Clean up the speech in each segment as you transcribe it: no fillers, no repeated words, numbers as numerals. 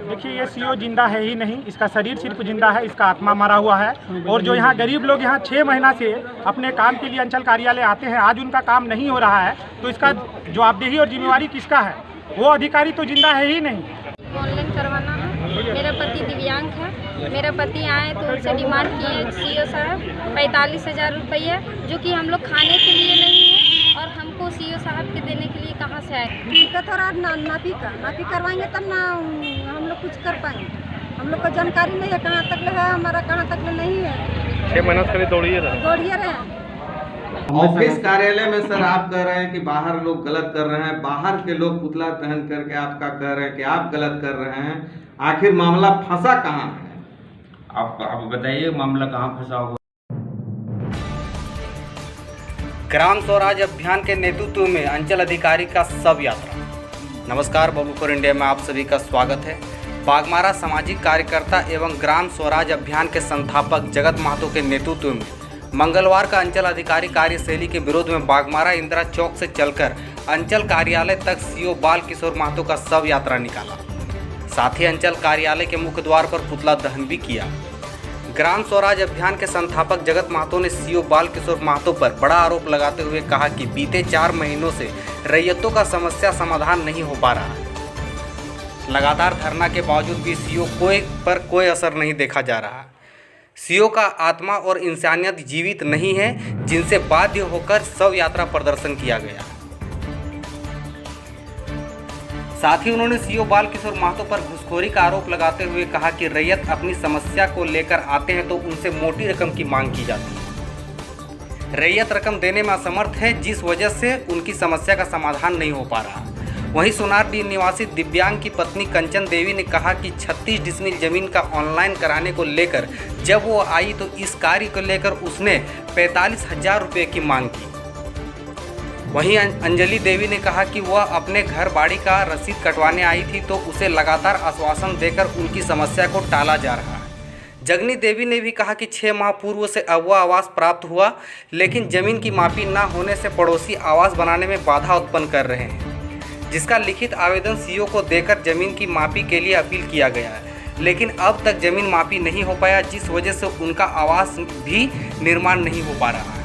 देखिए, ये सीओ जिंदा है ही नहीं, इसका शरीर सिर्फ जिंदा है, इसका आत्मा मरा हुआ है। और जो यहाँ गरीब लोग यहाँ 6 महीना से अपने काम के लिए अंचल कार्यालय आते हैं, आज उनका काम नहीं हो रहा है, तो इसका जवाबदेही और जिम्मेवारी किसका है? वो अधिकारी तो जिंदा है ही नहीं। ऑनलाइन करवाना है। मेरा पति दिव्यांग है। मेरा पति आए तो उनसे डिमांड किए सीओ साहब 45,000 रुपये, जो कि हम लोग खाने के लिए नहीं है और हमको सीओ साहब के देने के लिए कहाँ से आए? दिक्कत हो रहा है नापी करवाएंगे तब ना हम लोग कुछ कर पाएंगे। हम लोग को जानकारी नहीं है कहाँ तक है, हमारा कहाँ तक नहीं है। 6 महीना से दौड़िए रहे। ऑफिस कार्यालय में सर आप कह रहे हैं कि बाहर लोग गलत कर रहे हैं, बाहर के लोग पुतला दहन करके आपका कह रहे हैं कि आप गलत कर रहे हैं। आखिर मामला फंसा कहाँ है? आप बताइए मामला कहाँ फंसा होगा। ग्राम स्वराज अभियान के नेतृत्व में अंचल अधिकारी का शव यात्रा। नमस्कार, बबलू फॉर इंडिया में आप सभी का स्वागत है। बागमारा सामाजिक कार्यकर्ता एवं ग्राम स्वराज अभियान के संस्थापक जगत महतो के नेतृत्व में मंगलवार का अंचल अधिकारी कार्यशैली के विरोध में बागमारा इंदिरा चौक से चलकर अंचल कार्यालय तक सीओ बाल किशोर महतो का शव यात्रा निकाला। साथ ही अंचल कार्यालय के मुख्य द्वार पर पुतला दहन भी किया। ग्राम स्वराज अभियान के संस्थापक जगत महतो ने सीओ बाल किशोर महतो पर बड़ा आरोप लगाते हुए कहा कि बीते 4 महीनों से रैयतों का समस्या समाधान नहीं हो पा रहा है। लगातार धरना के बावजूद भी सीओ पर कोई असर नहीं देखा जा रहा। सीओ का आत्मा और इंसानियत जीवित नहीं है, जिनसे बाध्य होकर शव यात्रा प्रदर्शन किया गया। साथ ही उन्होंने सीओ बाल किशोर महतो पर घूसखोरी का आरोप लगाते हुए कहा कि रैयत अपनी समस्या को लेकर आते हैं तो उनसे मोटी रकम की मांग की जाती है। रैयत रकम देने में असमर्थ है, जिस वजह से उनकी समस्या का समाधान नहीं हो पा रहा। वहीं सोनारडीह निवासी दिव्यांग की पत्नी कंचन देवी ने कहा कि 36 डिसमिल जमीन का ऑनलाइन कराने को लेकर जब वो आई तो इस कार्य को लेकर उसने 45,000 रुपये की मांग की। वहीं अंजलि देवी ने कहा कि वह अपने घर बाड़ी का रसीद कटवाने आई थी तो उसे लगातार आश्वासन देकर उनकी समस्या को टाला जा रहा है। जगनी देवी ने भी कहा कि 6 माह पूर्व से अगवा आवास प्राप्त हुआ, लेकिन जमीन की मापी न होने से पड़ोसी आवास बनाने में बाधा उत्पन्न कर रहे हैं, जिसका लिखित आवेदन सीओ को देकर जमीन की मापी के लिए अपील किया गया है, लेकिन अब तक जमीन मापी नहीं हो पाया, जिस वजह से उनका आवास भी निर्माण नहीं हो पा रहा है।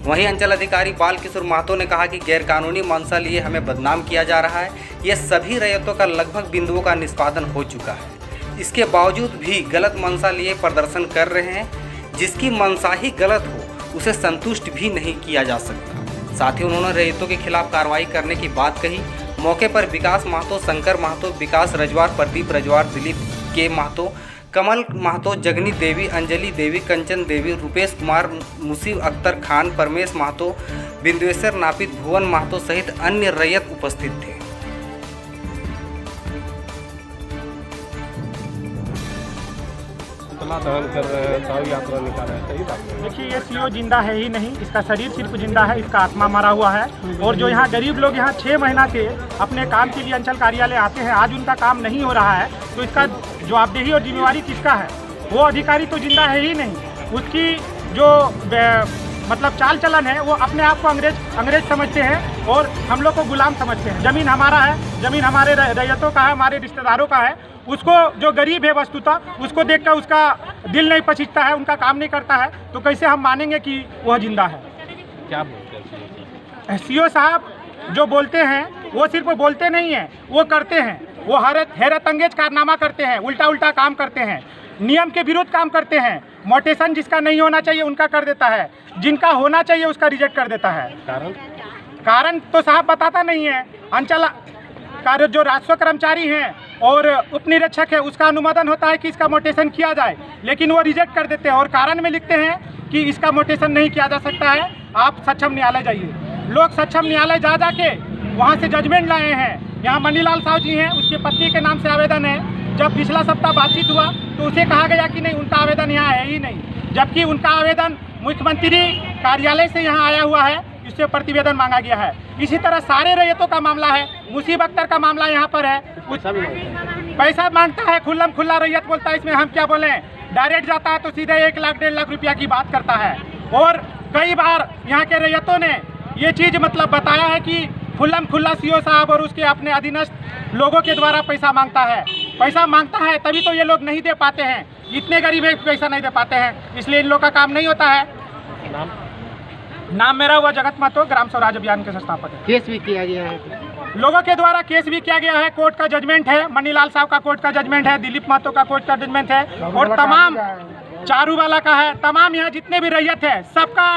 वहीं अंचल अधिकारी बाल किशोर महतो ने कहा कि गैरकानूनी मंशा लिए हमें बदनाम किया जा रहा है। ये सभी रैयतों का लगभग बिंदुओं का निष्पादन हो चुका है, इसके बावजूद भी गलत मंशा लिए प्रदर्शन कर रहे हैं। जिसकी मंशा ही गलत हो उसे संतुष्ट भी नहीं किया जा सकता। साथ ही उन्होंने रैयतों के खिलाफ कार्रवाई करने की बात कही। मौके पर विकास महतो, शंकर महतो, विकास रजवार, प्रदीप रजवार, दिलीप के महतो, कमल महतो, जगनी देवी, अंजलि देवी, कंचन देवी, रुपेश कुमार, मुसीब अख्तर खान, परमेश महतो, बिंदेश्वर नापित, भुवन महतो सहित अन्य रैयत उपस्थित थे। दहन कर रहे हैं, शव यात्रा निकाल रहे हैं, सही बात है। देखिए, ये सीओ जिंदा है ही नहीं, इसका शरीर सिर्फ जिंदा है, इसका आत्मा मरा हुआ है। और जो यहाँ गरीब लोग यहाँ 6 महीना से अपने काम के लिए अंचल कार्यालय आते हैं, आज उनका काम नहीं हो रहा है, तो इसका जवाबदेही और जिम्मेवारी किसका है? वो अधिकारी तो जिंदा है ही नहीं। उसकी जो मतलब चाल चलन है, वो अपने आप को अंग्रेज समझते हैं और हम लोग को गुलाम समझते हैं। ज़मीन हमारा है, ज़मीन हमारे रैयतों का है, हमारे रिश्तेदारों का है। उसको जो गरीब है वस्तुतः उसको देखकर उसका दिल नहीं पसीजता है, उनका काम नहीं करता है, तो कैसे हम मानेंगे कि वह जिंदा है? क्या बोलते हैं सीओ साहब जो बोलते हैं वो सिर्फ बोलते नहीं हैं, वो करते हैं। वो हैरत अंगेज कारनामा करते हैं, उल्टा काम करते हैं, नियम के विरुद्ध काम करते हैं। मोटेशन जिसका नहीं होना चाहिए उनका कर देता है, जिनका होना चाहिए उसका रिजेक्ट कर देता है। कारण तो साहब बताता नहीं है। अंचल कार्य जो राजस्व कर्मचारी हैं और उप निरीक्षक है, उसका अनुमोदन होता है कि इसका मोटेशन किया जाए, लेकिन वो रिजेक्ट कर देते हैं और कारण में लिखते हैं कि इसका मोटेशन नहीं किया जा सकता है, आप सक्षम न्यायालय जाइए। लोग सक्षम न्यायालय जा के वहाँ से जजमेंट लाए हैं। यहाँ मनीलाल साहू जी हैं, उसकी पत्नी के नाम से आवेदन है। जब पिछला सप्ताह बातचीत हुआ तो उसे कहा गया कि नहीं, उनका आवेदन यहाँ है ही नहीं, जबकि उनका आवेदन मुख्यमंत्री कार्यालय से यहाँ आया हुआ है, इससे प्रतिवेदन मांगा गया है। इसी तरह सारे रैयतों का मामला है। मुसीब अख्तर का मामला यहाँ पर है, पैसा मांगता है, खुल्ला रैयत बोलता है, इसमें हम क्या बोलें। डायरेक्ट जाता है तो सीधे 1 लाख 1.5 लाख रुपया की बात करता है। और कई बार यहाँ के रैयतों ने ये चीज़ मतलब बताया है कि खुल्लम खुल्ला सीओ साहब और उसके अपने अधीनस्थ लोगों के द्वारा पैसा मांगता है। पैसा मांगता है तभी तो ये लोग नहीं दे पाते हैं, इतने गरीब है पैसा नहीं दे पाते हैं, इसलिए इन लोग का काम नहीं होता है। नाम मेरा हुआ जगत महतो, ग्राम स्वराज अभियान के संस्थापक है। केस भी किया गया है, लोगों के द्वारा केस भी किया गया है, कोर्ट का जजमेंट है, मनीलाल साहब का कोर्ट का जजमेंट है, दिलीप महतो का कोर्ट का जजमेंट है और तमाम चारू वाला का है। तमाम यहाँ जितने भी रैयत है सबका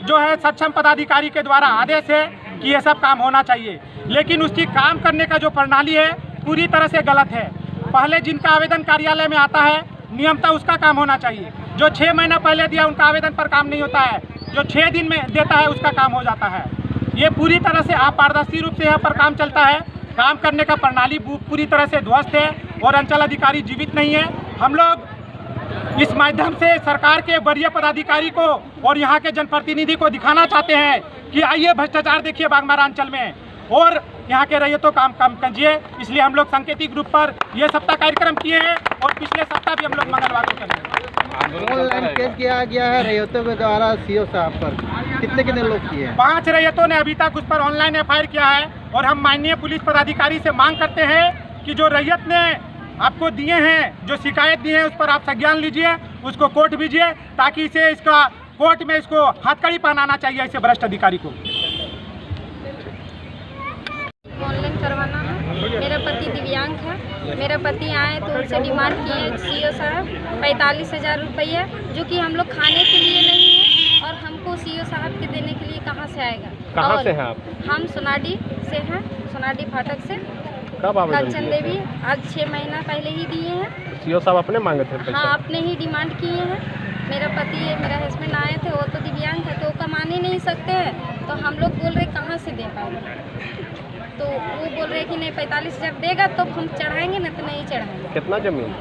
जो है सक्षम पदाधिकारी के द्वारा आदेश है कि ये सब काम होना चाहिए, लेकिन उसकी काम करने का जो प्रणाली है पूरी तरह से गलत है। पहले जिनका आवेदन कार्यालय में आता है नियमतः उसका काम होना चाहिए, जो 6 महीना पहले दिया उनका आवेदन पर काम नहीं होता है, जो 6 दिन में देता है उसका काम हो जाता है। ये पूरी तरह से अपारदर्शी रूप से यहाँ पर काम चलता है, काम करने का प्रणाली पूरी तरह से ध्वस्त है और अंचल अधिकारी जीवित नहीं है। हम लोग इस माध्यम से सरकार के वरीय पदाधिकारी को और यहाँ के जनप्रतिनिधि को दिखाना चाहते हैं कि आइए भ्रष्टाचार देखिए बाघमारा अंचल में और यहाँ के रहिए तो काम कम कीजिए। इसलिए हम लोग सांकेतिक रूप पर ये सप्ताह कार्यक्रम किए हैं और पिछले सप्ताह भी हम लोग मंगलवार को करेंगे। ऑनलाइन केस किया गया है रैयतों के द्वारा सीओ साहब पर, कितने लोग किए हैं? 5 रैयतों ने अभी तक उस पर ऑनलाइन FIR किया है और हम माननीय पुलिस पदाधिकारी से मांग करते हैं कि जो रैयत ने आपको दिए हैं, जो शिकायत दी है उस पर आप संज्ञान लीजिए, उसको कोर्ट भेजिए ताकि इसे इसका कोर्ट में इसको हथकड़ी पहनाना चाहिए ऐसे भ्रष्ट अधिकारी को। ऑनलाइन करवाना है। मेरा पति दिव्यांग है, मेरा पति आए तो उनसे डिमांड किए सीओ साहब 45,000 रुपये, जो कि हम लोग खाने के लिए नहीं है और हमको सीओ साहब के देने के लिए कहाँ से आएगा। कहाँ से हैं आप? हम सोनाडी से हैं, सोनाडी फाटक से। कब आवेदन कंचन देवी आज 6 महीना पहले ही दिए हैं। सीओ साहब अपने मांगे थे पैसा? हाँ, अपने ही डिमांड किए हैं। मेरा पति मेरा हस्बैंड आए थे, वो तो दिव्यांग है तो कमा नहीं सकते हैं, तो हम लोग बोल रहे कहाँ से दे पाएंगे, तो वो बोल रहे कि नहीं 45,000 देगा तो हम चढ़ाएंगे ना तो नहीं चढ़ाएंगे। कितना जमीन?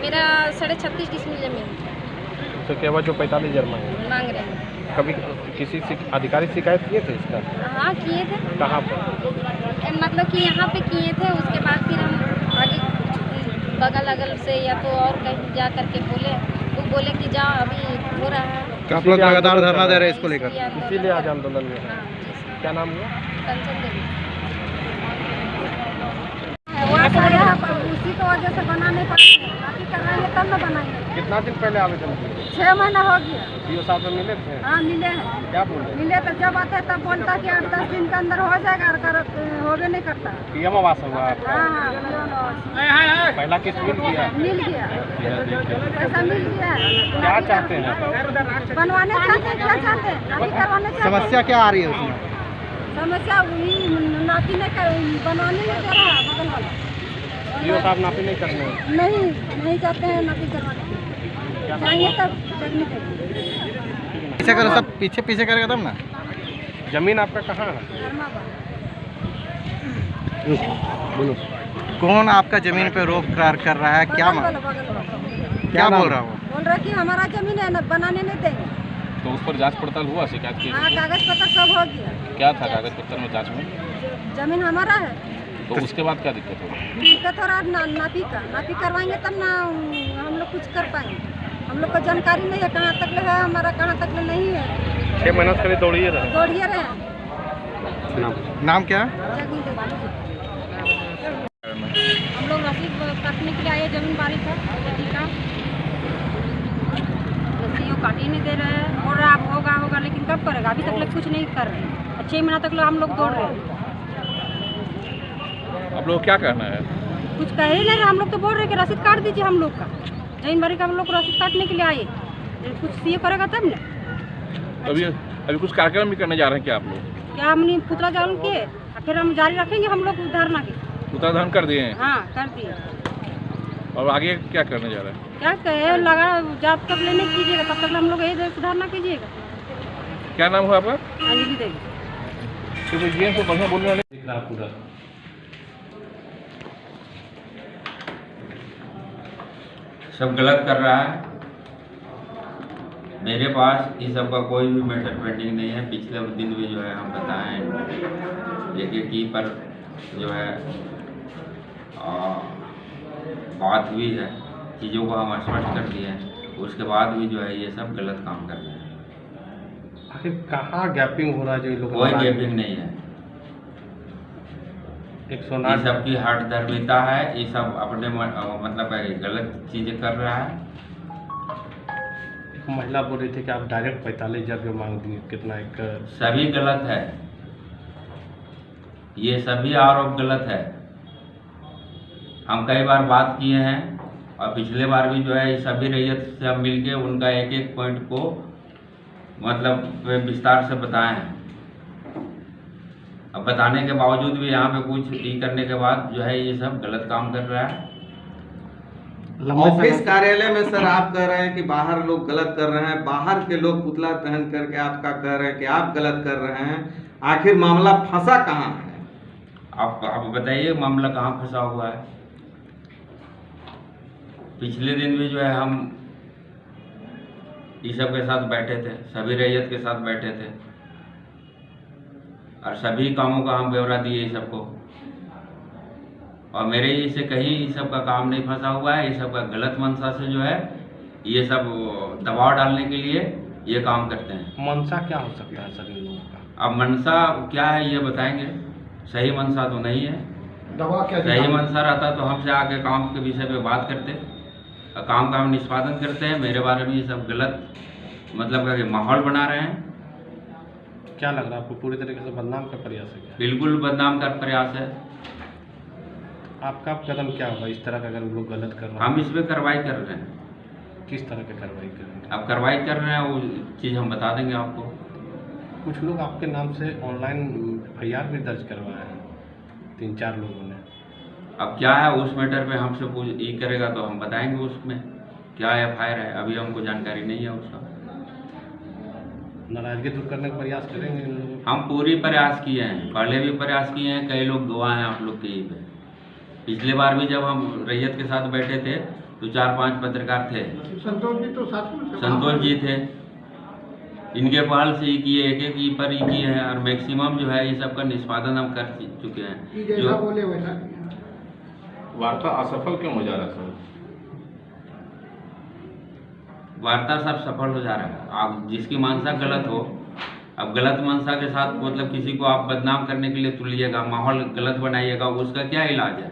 मेरा 36.5 डिसमिल जमीन तो क्या जो 45,000 मांग रहे हैं। कभी किसी अधिकारी शिकायत किए थे इसका? हाँ किए थे। कहाँ पर? मतलब कि यहाँ पे किए थे, उसके बाद फिर हम आगे बगल अगल से या तो और कहीं जा करके बोले, वो बोले कि जाओ अभी हो रहा है। आप लोग लगातार धरना दे रहे हैं इसको लेकर? इसीलिए आज आंदोलन में। हाँ जी सर। क्या नाम हुआ? कंचन देवी। उसी की वजह से बना नहीं पाते, बाकी कराएंगे तब न बनाएंगे। कितना दिन पहले आवेदन किए? 6 महीना हो गया। सीओ साहब से मिले थे? हाँ मिले हैं। क्या बोले? मिले तो जब आते तब बोलता कि 8-10 दिन के अंदर हो जाएगा और होगे नहीं करता। PM आवास हुआ आपका? हाँ पहला किस्त मिल गया? मिल गया, पैसा मिल गया। क्या चाहते हैं? बनवाने चाहते हैं, क्या चाहते हैं? नापी करवाने चाहते हैं। समस्या क्या आ रही है उसमें? समस्या वही नापी नहीं बनवाने नहीं दे रहा है बगल वाला। सीओ साहब नापी नहीं करने? नहीं चाहते हैं नापी करवाने, चाहिए तब करनी चाहिए। पीछे करो, सब पीछे करेगा तब ना। जमीन आपका कहाँ है? बोलो। कौन आपका जमीन पे रोक कर रहा है? क्या क्या बोल रहा है? बोल रहा कि हमारा जमीन है ना, बनाने नहीं देंगे। तो उस पर जांच पड़ताल हुआ, शिकायत की? हाँ कागज पत्र सब हो गया। क्या था कागज पत्र में जांच में? जमीन हमारा है। तो उसके बाद क्या दिक्कत हो रही? दिक्कत हो रहा है नापी करवाएंगे तब ना हम लोग कुछ कर पाएंगे। हम लोग को जानकारी नहीं है कहाँ तक है, हमारा कहाँ तक नहीं है। 6 महीना से करीब दौड़िए रहे। नाम क्या? हम लोग रसीद काटने के लिए आए, जमीन बारी था खेती का, रसीद काट ही नहीं दे रहे हैं। और आप होगा लेकिन कब करेगा? अभी तक कुछ नहीं कर रहे। 6 महीना तक हम लोग दौड़ रहे हैं। आप लोग क्या करना है? कुछ कह ही नहीं रहे, हम लोग तो बोल रहे कि रसीद काट दीजिए। हम लोग का जमीन बारी का हम लोग रसीद काटने के लिए आए, कुछ सीए करेगा तब ना। अभी कुछ कार्यक्रम भी करने जा रहे हैं क्या आप लोग? क्या हमने पुतला जान के फिर हम जारी रखेंगे हम लोग धरना के। पुतला दहन कर दिए हैं? हाँ कर दिए। और आगे क्या करने जा रहे हैं? क्या कहे लगा जब तक लेने कीजिएगा तब तक हम लोग यही सुधारना कीजिएगा। क्या नाम हुआ आपका? अंजलि देवी। तो ये तो बढ़िया बोलने वाले सब गलत कर रहा है। मेरे पास इस सब का कोई भी मैटर पेंडिंग नहीं है। पिछले दिन भी जो है हम बताएं एक पर जो है बात हुई है, चीज़ों को हम स्पष्ट कर दिए हैं, उसके बाद भी जो है ये सब गलत काम कर रहे हैं। आखिर कहाँ गैपिंग हो रहा है जो ये लोग? कोई गैपिंग नहीं है। ये सब की हट धर्मिता है, ये सब अपने मतलब गलत चीजें कर रहा है। एक महिला बोल रही थी कि आप डायरेक्ट 45,000 रुपये मांग दिए, कितना एक सभी गलत है, ये सभी आरोप गलत है। हम कई बार बात किए हैं और पिछले बार भी जो है सभी रैयत से हम मिलके उनका एक एक पॉइंट को मतलब विस्तार से बताए हैं। अब बताने के बावजूद भी यहाँ पे कुछ करने के बाद जो है ये सब गलत काम कर रहा है। ऑफिस कार्यालय में सर आप कह रहे हैं कि बाहर लोग गलत कर रहे हैं, बाहर के लोग पुतला दहन करके आपका कह रहे हैं कि आप गलत कर रहे हैं, आखिर मामला फंसा कहाँ है? आप बताइए मामला कहाँ फंसा हुआ है। पिछले दिन भी जो है हम इस सब के साथ बैठे थे, सभी रैयत के साथ बैठे थे और सभी कामों का हम ब्यौरा दिए सबको, और मेरे से कहीं इस सब का काम नहीं फंसा हुआ है। ये सब का गलत मंशा से जो है ये सब दबाव डालने के लिए ये काम करते हैं। मंशा क्या हो सकता है सर इन लोगों का? अब मंशा क्या है ये बताएंगे, सही मंशा तो नहीं है। सही मंशा रहता तो हमसे आके काम के विषय पे बात करते, काम का हम निष्पादन करते हैं। मेरे बारे में ये सब गलत मतलब कि माहौल बना रहे हैं। क्या लग रहा है आपको, पूरी तरीके से बदनाम का प्रयास है क्या? बिल्कुल बदनाम का प्रयास है। आपका कदम क्या होगा इस तरह का अगर लोग गलत कर रहे हैं? हम इस पर कार्रवाई कर रहे हैं। किस तरह की कार्रवाई कर रहे हैं? अब कार्रवाई कर रहे हैं, वो चीज़ हम बता देंगे आपको। कुछ लोग आपके नाम से ऑनलाइन FIR भी दर्ज करवाए हैं, 3-4 लोगों ने। अब क्या है उस मैटर पे हमसे ये करेगा तो हम बताएंगे उसमें क्या FIR है, अभी हमको जानकारी नहीं है उसका। नाराजगी दूर करने का प्रयास करेंगे इन लोगों को? हम पूरी प्रयास किए हैं, पहले भी प्रयास किए हैं, कई लोग गवाह हैं आप लोग के पे। पिछले बार भी जब हम रैयत के साथ बैठे थे तो 4-5 पत्रकार थे, संतोष जी थे, इनके पहल से ही किए, एक एक पर ही किए हैं और मैक्सिमम जो है ये सब का निष्पादन हम कर चुके हैं। जो वार्ता असफल क्यों हो जा रहा है सर? वार्ता सब सफल हो जा रहा है। आप जिसकी मंशा गलत हो, अब गलत मंशा के साथ मतलब किसी को आप बदनाम करने के लिए तुलिएगा, माहौल गलत बनाइएगा, उसका क्या इलाज है?